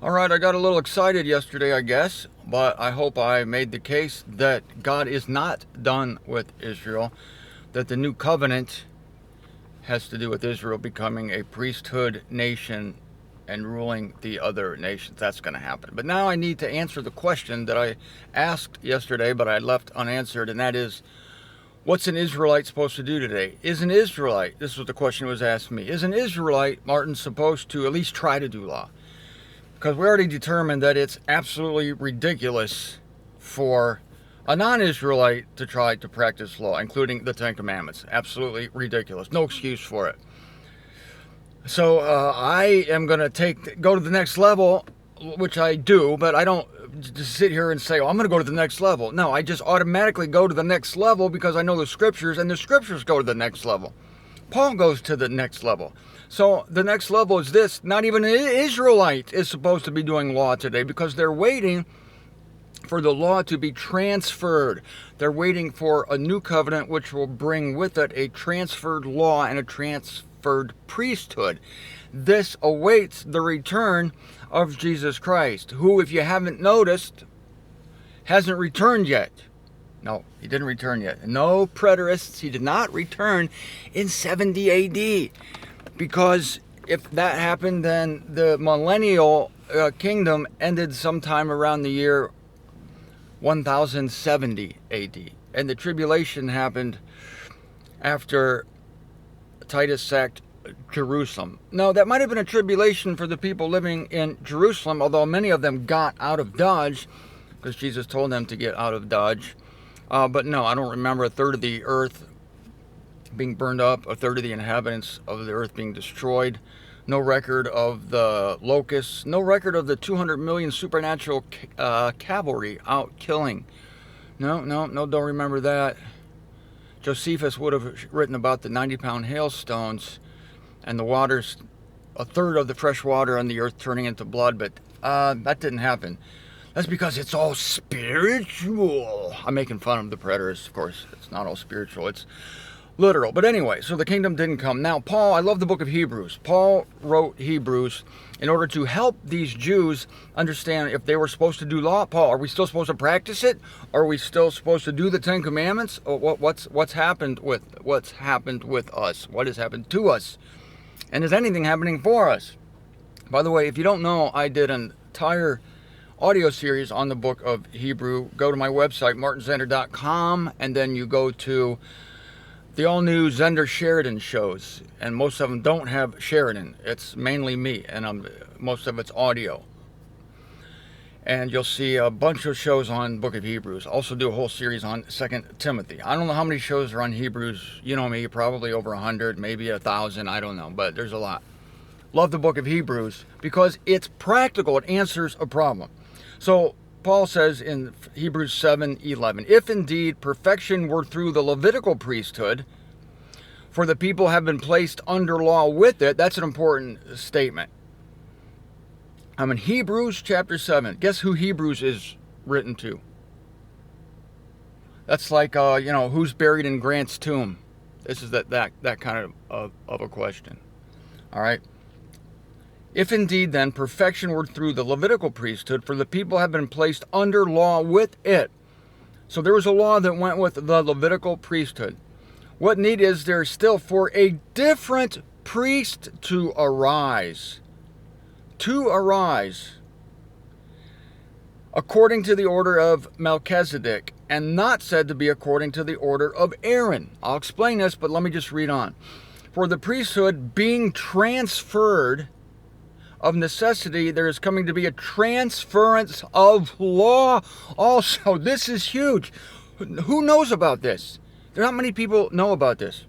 All right, I got a little excited yesterday, I guess, but I hope I made the case that God is not done with Israel, that the new covenant has to do with Israel becoming a priesthood nation and ruling the other nations. That's going to happen. But now I need to answer the question that I asked yesterday, but I left unanswered, and that is, what's an Israelite supposed to do today? Is an Israelite, this was the question that was asked me, is an Israelite, Martin, supposed to at least try to do law? Because we already determined that it's absolutely ridiculous for a non-Israelite to try to practice law, including the Ten Commandments. Absolutely ridiculous. No excuse for it. So I am going to go to the next level, which I do, but I don't just sit here and say, oh, I'm going to go to the next level. No, I just automatically go to the next level because I know the scriptures, and the scriptures go to the next level. Paul goes to the next level. So the next level is this. Not even an Israelite is supposed to be doing law today because they're waiting for the law to be transferred. They're waiting for a new covenant which will bring with it a transferred law and a transferred priesthood. This awaits the return of Jesus Christ, who, if you haven't noticed, hasn't returned yet. No, he didn't return yet. No preterists, he did not return in 70 AD. Because if that happened, then the millennial kingdom ended sometime around the year 1070 AD. And the tribulation happened after Titus sacked Jerusalem. Now, that might have been a tribulation for the people living in Jerusalem, although many of them got out of Dodge, because Jesus told them to get out of Dodge. But no, I don't remember a third of the earth being burned up, a third of the inhabitants of the earth being destroyed. No record of the locusts. No record of the 200 million supernatural cavalry out killing. No, don't remember that. Josephus would have written about the 90-pound hailstones and the waters, a third of the fresh water on the earth turning into blood, but that didn't happen. That's because it's all spiritual. I'm making fun of the preterists, of course. It's not all spiritual. It's literal. But anyway, so the kingdom didn't come. Now, Paul, I love the book of Hebrews. Paul wrote Hebrews in order to help these Jews understand if they were supposed to do law. Paul, are we still supposed to practice it? Are we still supposed to do the Ten Commandments? Or what's happened with us? What has happened to us? And is anything happening for us? By the way, if you don't know, I did an entire audio series on the book of Hebrew. Go to my website, martinzender.com, and then you go to the all-new Zender Sheridan shows, and most of them don't have Sheridan. It's mainly me, and most of it's audio. And you'll see a bunch of shows on Book of Hebrews. Also do a whole series on 2 Timothy. I don't know how many shows are on Hebrews. You know me, probably over 100, maybe 1,000, I don't know, but there's a lot. Love the Book of Hebrews because it's practical. It answers a problem. So Paul says in Hebrews 7:11, if indeed perfection were through the Levitical priesthood, for the people have been placed under law with it. That's an important statement. I'm in Hebrews chapter 7. Guess who Hebrews is written to? That's like, who's buried in Grant's tomb? This is that kind of a question. All right. If indeed then perfection were through the Levitical priesthood, for the people have been placed under law with it. So there was a law that went with the Levitical priesthood. What need is there still for a different priest to arise? To arise according to the order of Melchizedek, and not said to be according to the order of Aaron. I'll explain this, but let me just read on. For the priesthood being transferred, of necessity, there is coming to be a transference of law also. This is huge. Who knows about this? There are not many people know about this.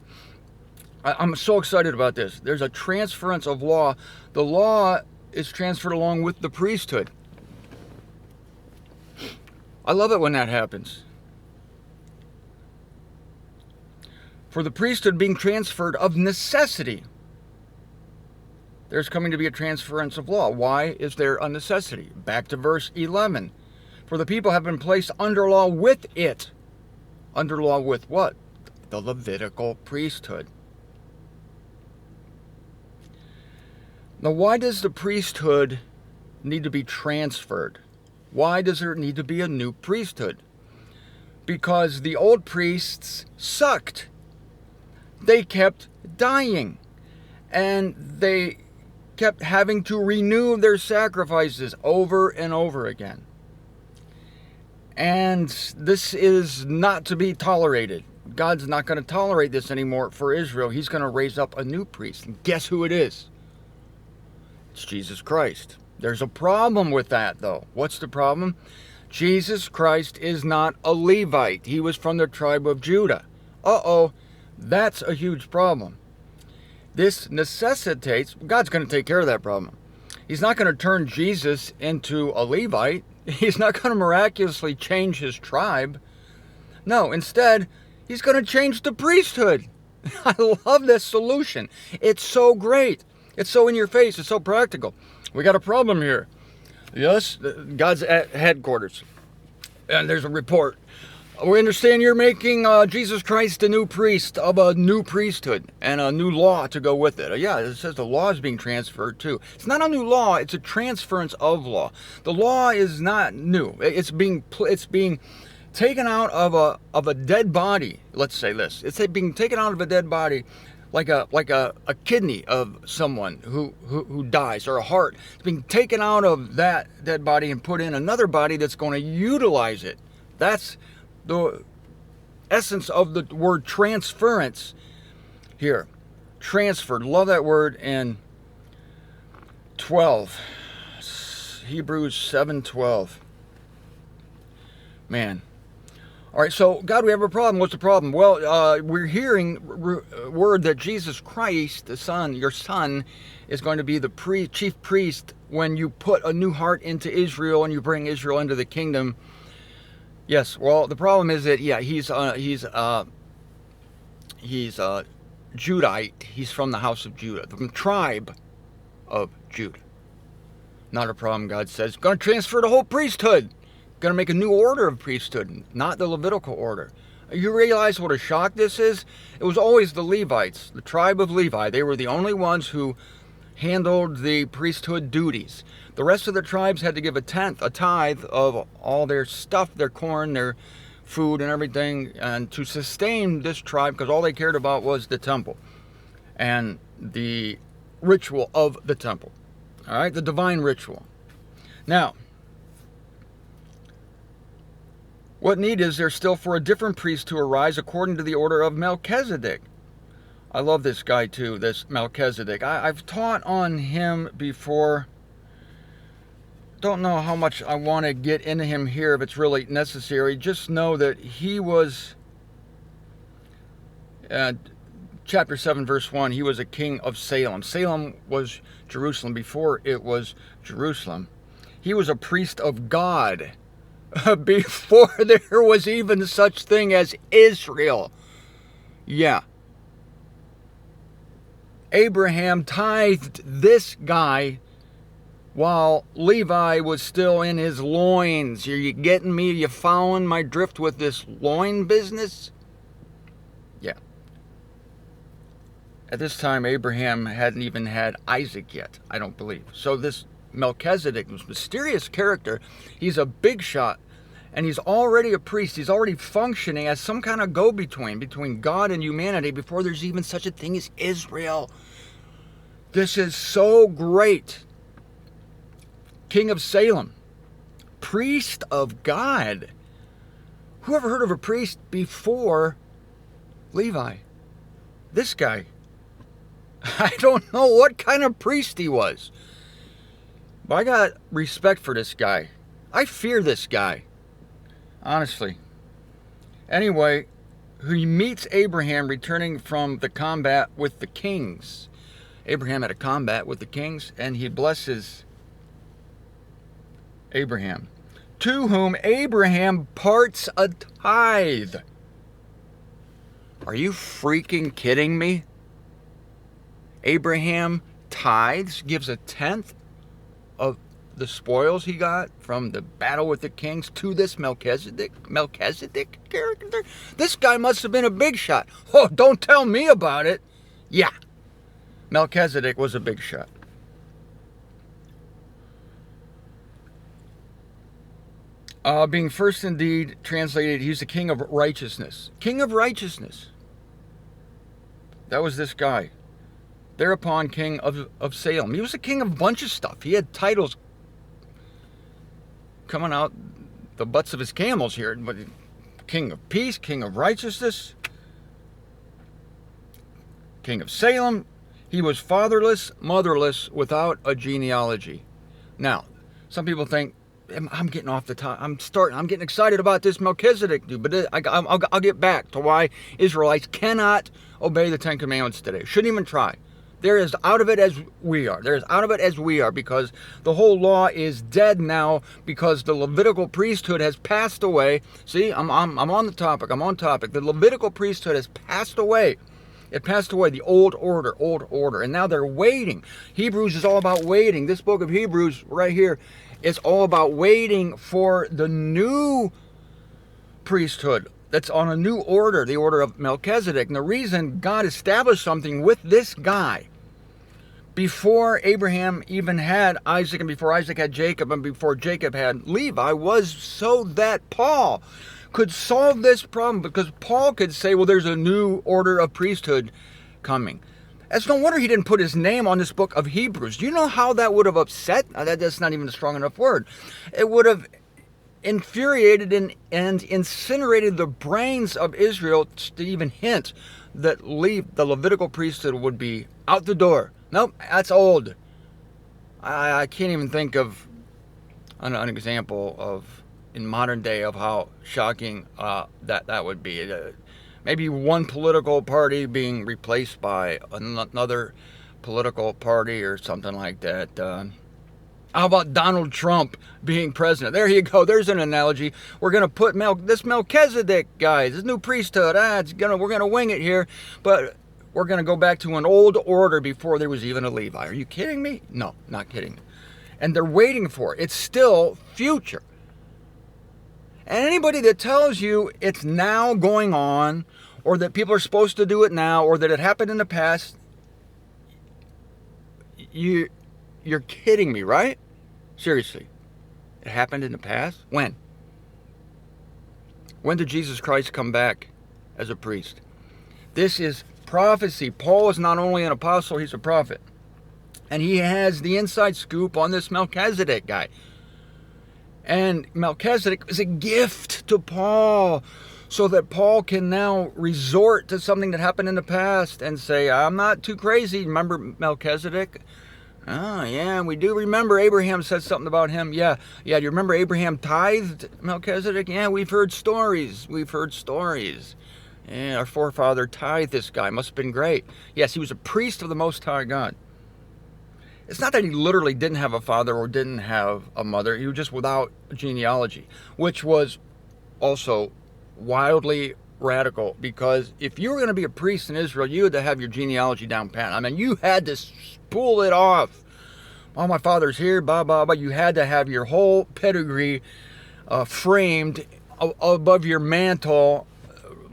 I'm so excited about this. There's a transference of law. The law is transferred along with the priesthood. I love it when that happens. For the priesthood being transferred of necessity, there's coming to be a transference of law. Why is there a necessity? Back to verse 11. For the people have been placed under law with it. Under law with what? The Levitical priesthood. Now, why does the priesthood need to be transferred. Why does there need to be a new priesthood? Because the old priests sucked. They kept dying. And they kept having to renew their sacrifices over and over again. And this is not to be tolerated. God's not going to tolerate this anymore for Israel. He's going to raise up a new priest. And guess who it is? It's Jesus Christ. There's a problem with that, though. What's the problem? Jesus Christ is not a Levite. He was from the tribe of Judah. Uh-oh, that's a huge problem. This necessitates, God's going to take care of that problem. He's not going to turn Jesus into a Levite. He's not going to miraculously change his tribe. No, instead, he's going to change the priesthood. I love this solution. It's so great. It's so in your face. It's so practical. We got a problem here. Yes, God's at headquarters. And there's a report. We understand you're making Jesus Christ a new priest of a new priesthood and a new law to go with it. Yeah, it says the law is being transferred too. It's not a new law, it's a transference of law. The law is not new. It's being taken out of a dead body. Let's say this. It's being taken out of a dead body, like a kidney of someone who dies, or a heart. It's being taken out of that dead body and put in another body that's going to utilize it. That's the essence of the word transference here. Transferred. Love that word in 12. Hebrews 7:12. Man. All right, so God, we have a problem. What's the problem? Well, we're hearing word that Jesus Christ, the Son, your Son, is going to be the chief priest when you put a new heart into Israel and you bring Israel into the kingdom. Yes, well, the problem is that, yeah, he's Judite. He's from the house of Judah, from the tribe of Judah. Not a problem, God says. Going to transfer the whole priesthood. Going to make a new order of priesthood, not the Levitical order. You realize what a shock this is? It was always the Levites, the tribe of Levi. They were the only ones who handled the priesthood duties. The rest of the tribes had to give a tithe of all their stuff, their corn, their food and everything, and to sustain this tribe, because all they cared about was the temple and the ritual of the temple. All right, the divine ritual. Now, what need is there still for a different priest to arise according to the order of Melchizedek? I love this guy too, this Melchizedek. I've taught on him before. Don't know how much I want to get into him here if it's really necessary. Just know that he was, chapter 7, verse 1, he was a king of Salem. Salem was Jerusalem before it was Jerusalem. He was a priest of God before there was even such thing as Israel. Yeah. Abraham tithed this guy while Levi was still in his loins. Are you getting me? Are you following my drift with this loin business? Yeah. At this time, Abraham hadn't even had Isaac yet, I don't believe. So this Melchizedek, this mysterious character, he's a big shot, and he's already a priest. He's already functioning as some kind of go-between between God and humanity before there's even such a thing as Israel. This is so great. King of Salem, priest of God. Who ever heard of a priest before Levi? This guy. I don't know what kind of priest he was. But I got respect for this guy. I fear this guy. Honestly. Anyway, he meets Abraham returning from the combat with the kings. Abraham had a combat with the kings, and he blesses Abraham, to whom Abraham parts a tithe. Are you freaking kidding me? Abraham tithes, gives a tenth of the spoils he got from the battle with the kings to this Melchizedek character. This guy must have been a big shot. Oh, don't tell me about it. Yeah, Melchizedek was a big shot. Being first indeed translated, he's the king of righteousness. King of righteousness. That was this guy. Thereupon king of Salem. He was the king of a bunch of stuff. He had titles coming out the butts of his camels here. But king of peace, king of righteousness, king of Salem. He was fatherless, motherless, without a genealogy. Now, some people think, I'm getting off the top. I'm getting excited about this Melchizedek dude, but I'll get back to why Israelites cannot obey the Ten Commandments today. Shouldn't even try. They're as out of it as we are. They're as out of it as we are, because the whole law is dead now, because the Levitical priesthood has passed away. See, I'm on the topic. I'm on topic. The Levitical priesthood has passed away. It passed away, the old order, and now they're waiting. Hebrews is all about waiting. This book of Hebrews right here is all about waiting for the new priesthood that's on a new order, the order of Melchizedek. And the reason God established something with this guy before Abraham even had Isaac, and before Isaac had Jacob, and before Jacob had Levi, was so that Paul could solve this problem, because Paul could say, well, there's a new order of priesthood coming. It's no wonder he didn't put his name on this book of Hebrews. Do you know how that would have upset? That's not even a strong enough word. It would have infuriated and incinerated the brains of Israel to even hint that the Levitical priesthood would be out the door. Nope, that's old. I can't even think of an example of in modern day of how shocking that would be. Maybe one political party being replaced by another political party or something like that. How about Donald Trump being president? There you go. There's an analogy. We're going to put this Melchizedek guy, this new priesthood. We're going to wing it here, but we're going to go back to an old order before there was even a Levi. Are you kidding me? No, not kidding. And they're waiting for it. It's still future. And anybody that tells you it's now going on, or that people are supposed to do it now, or that it happened in the past, you're kidding me, right? Seriously. It happened in the past? When? When did Jesus Christ come back as a priest? This is prophecy. Paul is not only an apostle, he's a prophet. And he has the inside scoop on this Melchizedek guy. And Melchizedek is a gift to Paul, so that Paul can now resort to something that happened in the past and say, I'm not too crazy. Remember Melchizedek? Oh, yeah, we do remember Abraham said something about him. Yeah, do you remember Abraham tithed Melchizedek? Yeah, we've heard stories. Yeah, our forefather tithed this guy. Must have been great. Yes, he was a priest of the Most High God. It's not that he literally didn't have a father or didn't have a mother. He was just without genealogy, which was also wildly radical, because if you were going to be a priest in Israel, you had to have your genealogy down pat. I mean, you had to spool it off. Oh, my father's here, blah, blah, blah. You had to have your whole pedigree framed above your mantle,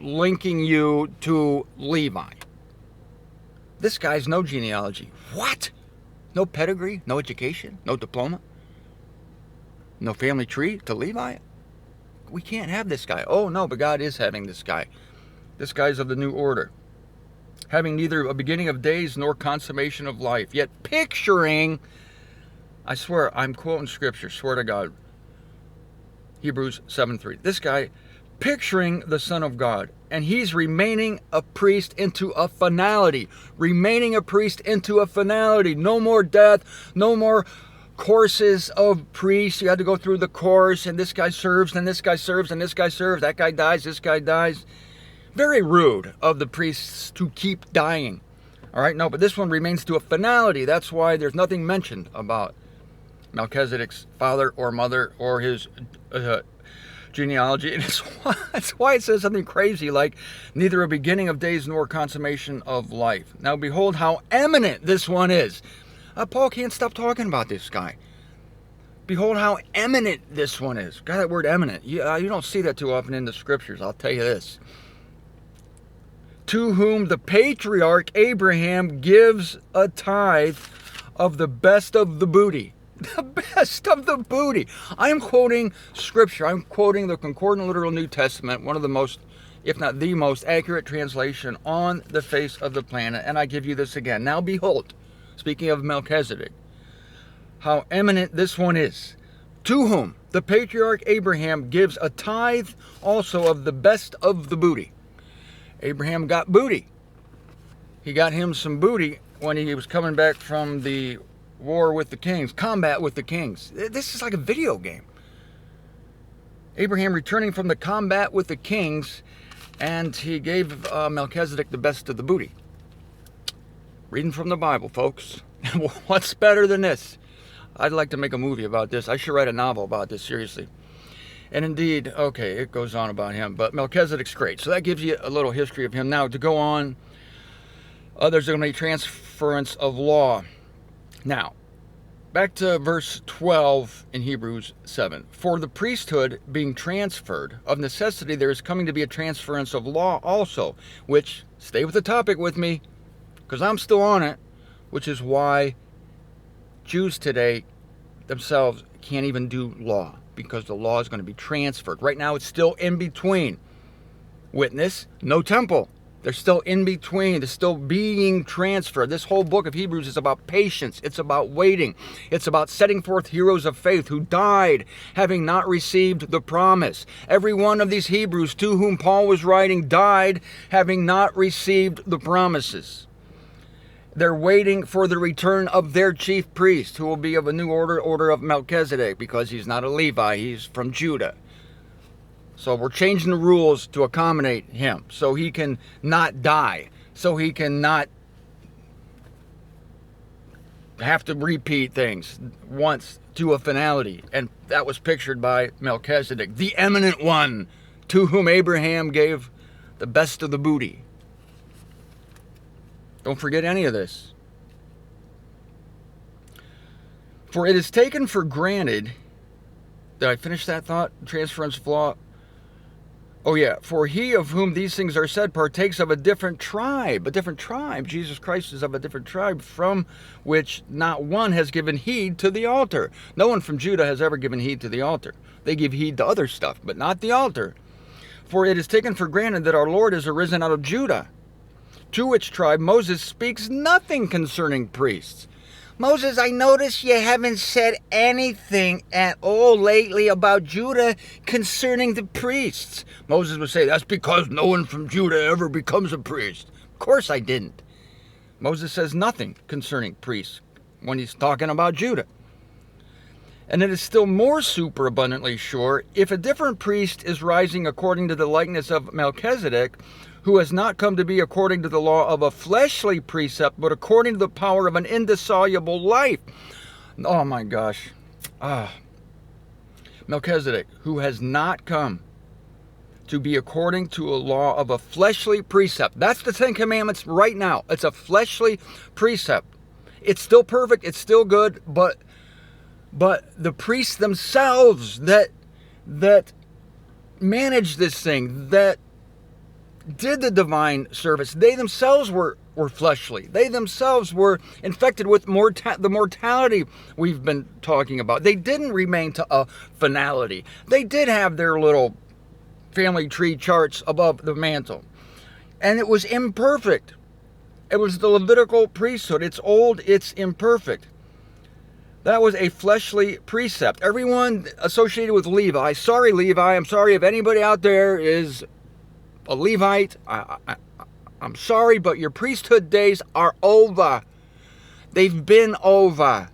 linking you to Levi. This guy's no genealogy. What? No pedigree, no education, no diploma, no family tree to Levi? We can't have this guy. Oh, no, but God is having this guy. This guy's of the new order, having neither a beginning of days nor consummation of life, yet picturing, I swear, I'm quoting scripture, swear to God, Hebrews 7:3. This guy picturing the Son of God, and he's remaining a priest into a finality. Remaining a priest into a finality. No more death, no more courses of priests. You had to go through the course, and this guy serves, and this guy serves, and this guy serves. That guy dies, this guy dies. Very rude of the priests to keep dying. All right, no, but this one remains to a finality. That's why there's nothing mentioned about Melchizedek's father or mother or his genealogy. And that's why it says something crazy like, neither a beginning of days nor consummation of life. Now behold how eminent this one is. Paul can't stop talking about this guy. Behold how eminent this one is. God, that word eminent, you don't see that too often in the scriptures, I'll tell you this. To whom the patriarch Abraham gives a tithe of the best of the booty. The best of the booty. I am quoting scripture. I'm quoting the Concordant Literal New Testament, one of the most, if not the most accurate translation on the face of the planet. And I give you this again. Now behold, speaking of Melchizedek, how eminent this one is, to whom the patriarch Abraham gives a tithe also of the best of the booty. Abraham got booty. He got him some booty when he was coming back from the war with the kings, combat with the kings. This is like a video game. Abraham returning from the combat with the kings, and he gave Melchizedek the best of the booty. Reading from the Bible, folks. What's better than this? I'd like to make a movie about this. I should write a novel about this, seriously. And indeed, okay, it goes on about him, but Melchizedek's great. So that gives you a little history of him. Now, to go on, there's going to be transference of law. Now, back to verse 12 in Hebrews 7. For the priesthood being transferred, of necessity there is coming to be a transference of law also, which, stay with the topic with me, because I'm still on it, which is why Jews today themselves can't even do law, because the law is going to be transferred. Right now it's still in between. Witness, no temple. They're still in between. They're still being transferred. This whole book of Hebrews is about patience. It's about waiting. It's about setting forth heroes of faith who died having not received the promise. Every one of these Hebrews to whom Paul was writing died having not received the promises. They're waiting for the return of their chief priest, who will be of a new order of Melchizedek, because he's not a Levi, he's from Judah. So we're changing the rules to accommodate him, so he can not die, so he can not have to repeat things once to a finality. And that was pictured by Melchizedek, the eminent one, to whom Abraham gave the best of the booty. Don't forget any of this. For it is taken for granted, did I finish that thought? Transference of law. Oh yeah, for he of whom these things are said partakes of a different tribe. A different tribe. Jesus Christ is of a different tribe, from which not one has given heed to the altar. No one from Judah has ever given heed to the altar. They give heed to other stuff, but not the altar. For it is taken for granted that our Lord is arisen out of Judah, to which tribe Moses speaks nothing concerning priests. Moses, I notice you haven't said anything at all lately about Judah concerning the priests. Moses would say, that's because no one from Judah ever becomes a priest. Of course I didn't. Moses says nothing concerning priests when he's talking about Judah. And it is still more superabundantly sure, if a different priest is rising according to the likeness of Melchizedek, who has not come to be according to the law of a fleshly precept, but according to the power of an indissoluble life. Oh my gosh. Melchizedek, who has not come to be according to a law of a fleshly precept. That's the Ten Commandments right now. It's a fleshly precept. It's still perfect. It's still good. But the priests themselves that manage this thing, that did the divine service, they themselves were fleshly. They themselves were infected with the mortality we've been talking about. They didn't remain to a finality. They did have their little family tree charts above the mantle. And it was imperfect. It was the Levitical priesthood. It's old, it's imperfect. That was a fleshly precept. Everyone associated with Levi, sorry Levi, I'm sorry if anybody out there is a Levite, I'm sorry, but your priesthood days are over. They've been over.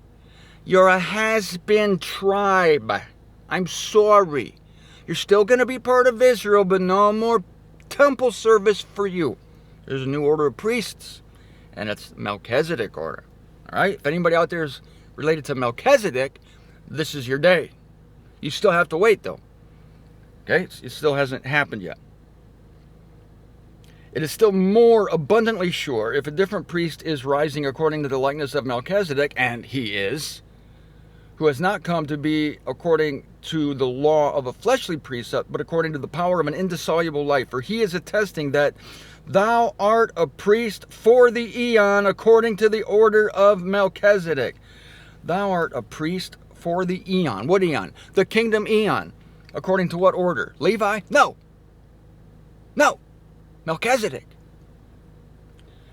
You're a has-been tribe. I'm sorry. You're still going to be part of Israel, but no more temple service for you. There's a new order of priests, and it's Melchizedek order. All right? If anybody out there is related to Melchizedek, this is your day. You still have to wait, though. Okay? It still hasn't happened yet. It is still more abundantly sure, if a different priest is rising according to the likeness of Melchizedek, and he is, who has not come to be according to the law of a fleshly precept, but according to the power of an indissoluble life. For he is attesting that thou art a priest for the eon according to the order of Melchizedek. Thou art a priest for the eon. What eon? The kingdom eon. According to what order? Levi? No. No. Melchizedek.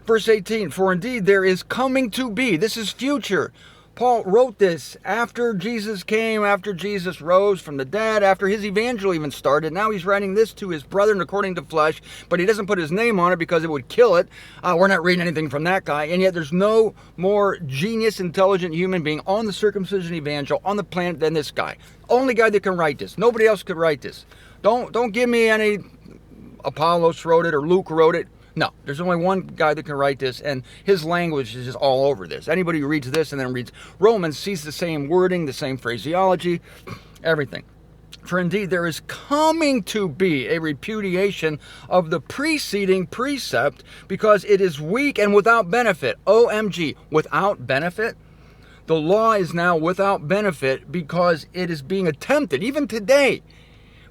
Verse 18, for indeed there is coming to be, this is future. Paul wrote this after Jesus came, after Jesus rose from the dead, after his evangel even started. Now he's writing this to his brethren according to flesh, but he doesn't put his name on it because it would kill it. We're not reading anything from that guy, and yet there's no more genius, intelligent human being on the circumcision evangel on the planet than this guy. Only guy that can write this. Nobody else could write this. Don't give me any Apollos wrote it or Luke wrote it. No, there's only one guy that can write this, and his language is just all over this. Anybody who reads this and then reads Romans sees the same wording, the same phraseology, everything. For indeed there is coming to be a repudiation of the preceding precept, because it is weak and without benefit. OMG, without benefit? The law is now without benefit because it is being attempted, even today,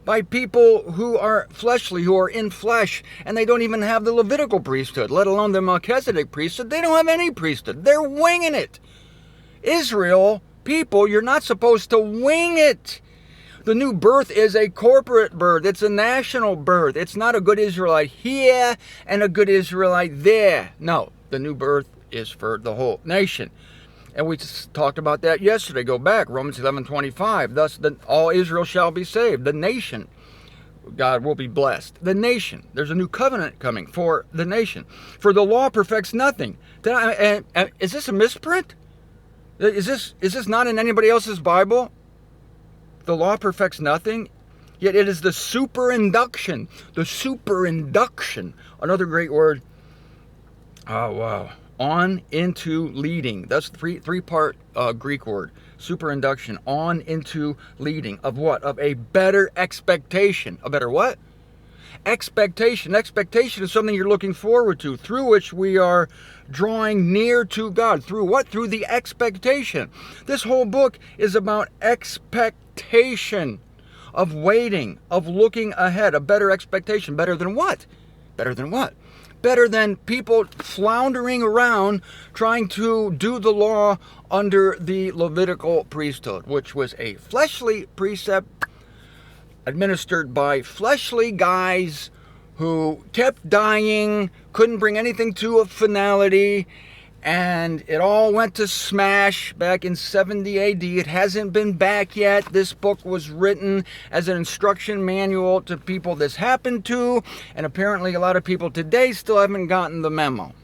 by people who are fleshly, who are in flesh, and they don't even have the Levitical priesthood, let alone the Melchizedek priesthood. They don't have any priesthood. They're winging it. Israel, people, you're not supposed to wing it. The new birth is a corporate birth. It's a national birth. It's not a good Israelite here and a good Israelite there. No, the new birth is for the whole nation. And we just talked about that yesterday. Go back, Romans 11:25. Thus, all Israel shall be saved. The nation, God will be blessed. The nation, there's a new covenant coming for the nation. For the law perfects nothing. Is this a misprint? Is this not in anybody else's Bible? The law perfects nothing. Yet it is the superinduction. The superinduction. Another great word. Oh, wow. On into leading. That's the three-part Greek word. Superinduction. On into leading. Of what? Of a better expectation. A better what? Expectation. Expectation is something you're looking forward to, through which we are drawing near to God. Through what? Through the expectation. This whole book is about expectation. Of waiting. Of looking ahead. A better expectation. Better than what? Better than what? Better than people floundering around trying to do the law under the Levitical priesthood, which was a fleshly precept administered by fleshly guys who kept dying, couldn't bring anything to a finality, and it all went to smash back in 70 AD. It hasn't been back yet. This book was written as an instruction manual to people this happened to, and apparently a lot of people today still haven't gotten the memo.